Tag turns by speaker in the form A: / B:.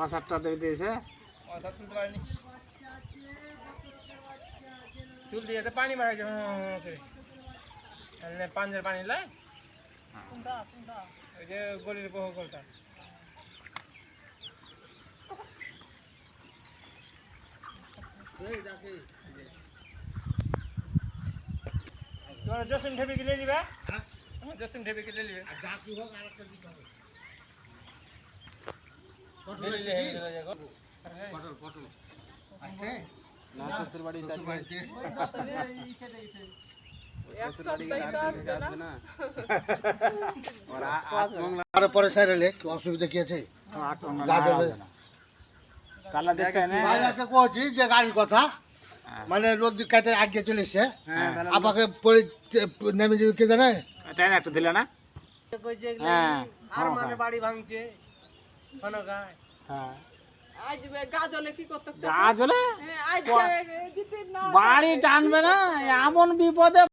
A: সাতটা দিয়ে দিয়েছে
B: সাত তুলতে পারিনি চুল দিয়ে তো পানি মারা যায় পাঞ্জের পানি লাই ওই যে গলির বহু গোলটা তোমার জসিম ঠেপি কিনে নিবা জসিম ঠেপি কিনে নিবে
C: পরে সাইরেলে অসুবিধা কি আছে কছি যে গাড়ির কথা মানে নদী কাটে আগে চলেছে আমাকে পরে নেমে যাবে কে জানে
A: ট্রেন একটু দিলে না
B: আর মানে বাড়ি ভাঙছে
A: বাড়ি টানবে না এমন বিপদে